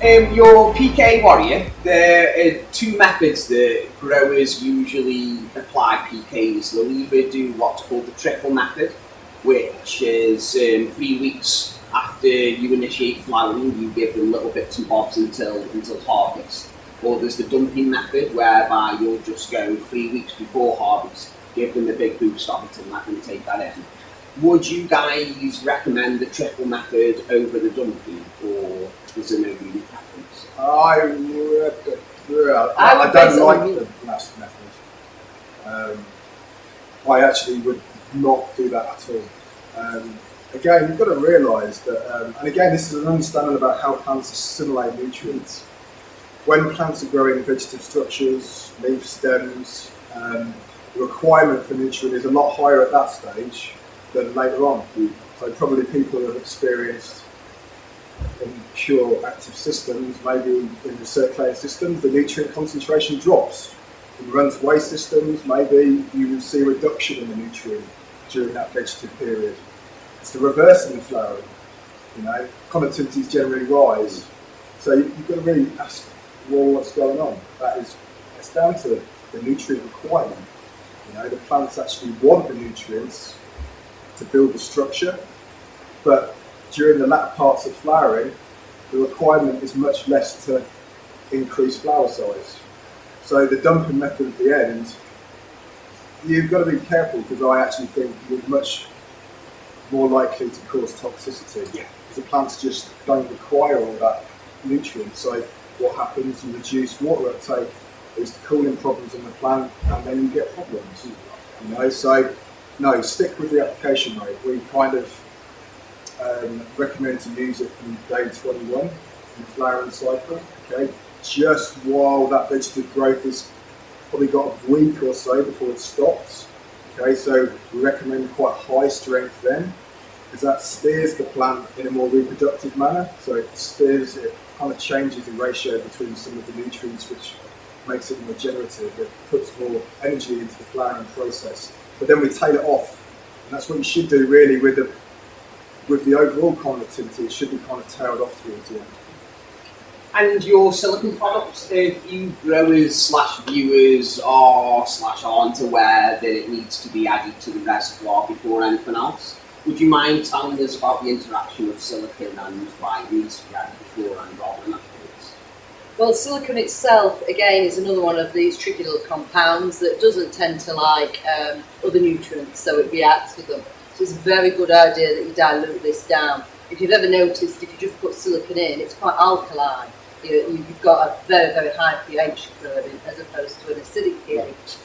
Your PK Warrior, there are two methods that growers usually apply PKs. They'll either do what's called the trickle method, which is 3 weeks after you initiate flowering, you give them little bits and bobs until harvest. Or there's the dumping method, whereby you'll just go 3 weeks before harvest, give them a big boost of it and let them take that in. Would you guys recommend the trickle method over the dumping, or is there no really preference? I don't like the last method. I actually would not do that at all. Again, you've got to realise that, and again, this is an understanding about how plants assimilate nutrients. When plants are growing vegetative structures, leaf stems, the requirement for nutrient is a lot higher at that stage than later on. So probably people who have experienced in pure active systems, maybe in the circulating systems, the nutrient concentration drops. In run-to-waste systems, maybe you will see a reduction in the nutrient during that vegetative period. It's the reverse in the flowering. Conductivities generally rise. So you've got to really ask, well, what's going on? It's down to the nutrient requirement. The plants actually want the nutrients to build the structure, but during the latter parts of flowering, the requirement is much less to increase flower size. So the dumping method at the end, you've got to be careful, because I actually think you're much more likely to cause toxicity. Yeah. Because the plants just don't require all that nutrient. So what happens, you reduce water uptake, there's the cooling problems in the plant, and then you get problems. So no, stick with the application rate. We kind of recommend to use it from day 21 in the flowering cycle. Okay, just while that vegetative growth has probably got a week or so before it stops. Okay, so we recommend quite high strength then, because that steers the plant in a more reproductive manner. So it kind of changes the ratio between some of the nutrients, which makes it more generative. It puts more energy into the flowering process. But then we tail it off, and that's what you should do really with the overall conductivity. It should be kind of tailed off towards the end. And your silicon products, if you growers / viewers aren't aware that it needs to be added to the reservoir before anything else, would you mind telling us about the interaction of silicon and why it needs to be added before and rather than afterwards? Well, silicon itself, again, is another one of these tricky little compounds that doesn't tend to like other nutrients, so it reacts with them. So it's a very good idea that you dilute this down. If you've ever noticed, if you just put silicon in, it's quite alkaline. You've got a very, very high pH occurring as opposed to an acidic pH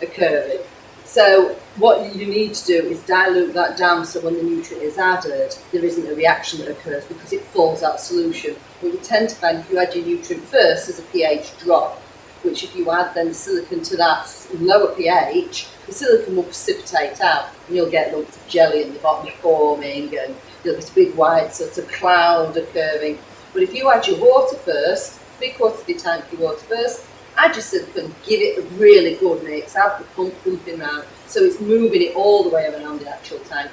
occurring. So what you need to do is dilute that down so when the nutrient is added, there isn't a reaction that occurs because it falls out of solution. What you tend to find if you add your nutrient first, there's a pH drop, which if you add then the silicon to that lower pH, the silicon will precipitate out and you'll get lumps of jelly in the bottom forming and you'll get a big white sort of cloud occurring. But if you add your water first, 3/4 of your tank, your water first, add your silicon, give it a really good mix, have the pump pumping around, so it's moving it all the way around the actual tank.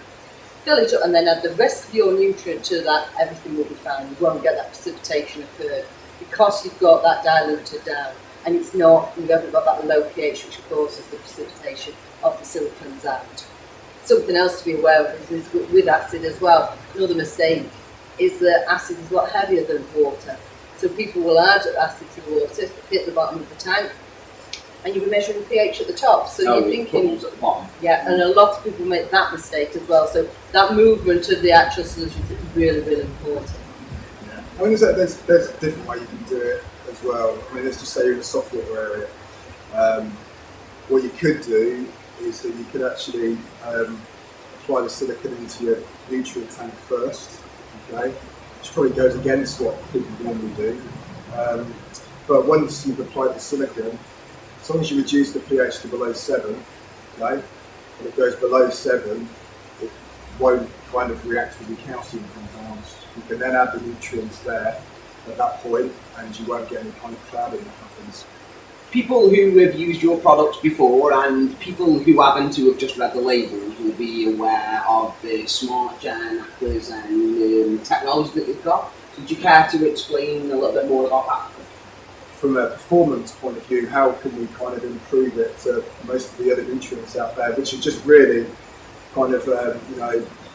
Fill it up and then add the rest of your nutrient to that, everything will be fine. You won't get that precipitation occur because you've got that diluted down and you haven't got that low pH which causes the precipitation of the silicons out. Something else to be aware of is with acid as well. Another mistake is that acid is a lot heavier than water. So people will add acid to water, hit the bottom of the tank, and you'll be measuring pH at the top. So you're thinking, at the bottom. Yeah, and a lot of people make that mistake as well. So that movement of the actual solution is really, really important. Yeah. I mean, there's a different way you can do it as well. I mean, let's just say you're in the soft water area. What you could do is that you could actually apply the silicon into your nutrient tank first, okay? Which probably goes against what people normally do. But once you've applied the silicon, as long as you reduce the pH to below 7, okay, when it goes below 7, it won't kind of react with the calcium compounds. You can then add the nutrients there at that point, and you won't get any kind of clouding that happens. People who have used your products before and people who haven't, who have just read the labels, will be aware of the smart gen, Aqualabs and technology that you've got. Would you care to explain a little bit more about that? From a performance point of view, how can we kind of improve it to most of the other nutrients out there, which are just really kind of,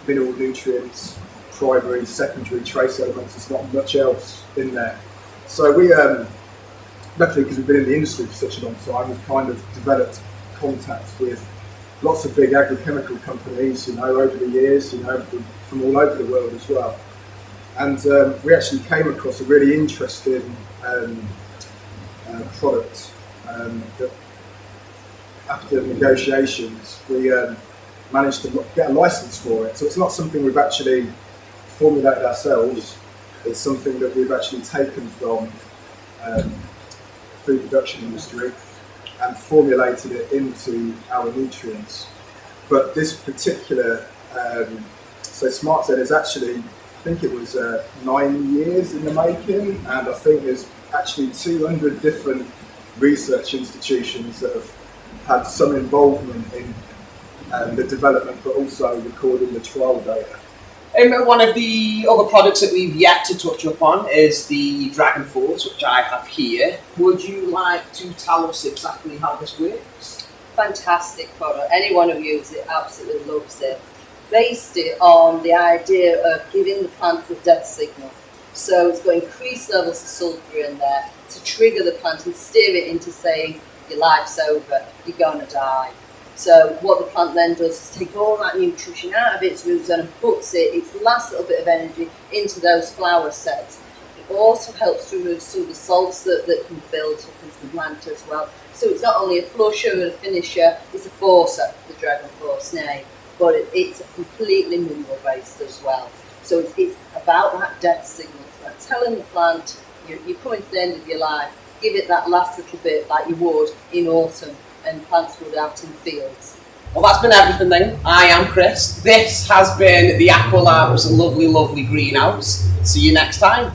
mineral nutrients, primary, secondary, trace elements. There's not much else in there. So we, luckily because we've been in the industry for such a long time, we've kind of developed contacts with lots of big agrochemical companies, over the years, from all over the world as well. And we actually came across a really interesting product that after negotiations we managed to get a license for it. So it's not something we've actually formulated ourselves, it's something that we've actually taken from the food production industry and formulated it into our nutrients. But this particular, so Smart Zen is actually, I think it was 9 years in the making, and I think there's actually 200 different research institutions that have had some involvement in the development, but also recording the trial data. One of the other products that we've yet to touch upon is the Dragon Force, which I have here. Would you like to tell us exactly how this works? Fantastic product. Anyone who uses it absolutely loves it. Based it on the idea of giving the plant the death signal. So it's got increased levels of sulfur in there to trigger the plant and steer it into saying your life's over, you're going to die. So what the plant then does is take all that nutrition out of its root zone and puts its last little bit of energy into those flower sets. It also helps to remove some of the salts that can build up into the plant as well. So it's not only a flusher and a finisher, it's a forcer, the Dragon Force name, but it's completely mineral based as well. So it's about that death signal, like telling the plant you're coming to the end of your life, give it that last little bit like you would in autumn and plants would out in the fields. Well, that's been everything then. I am Chris. This has been the Aqualabs lovely, lovely greenhouse. See you next time.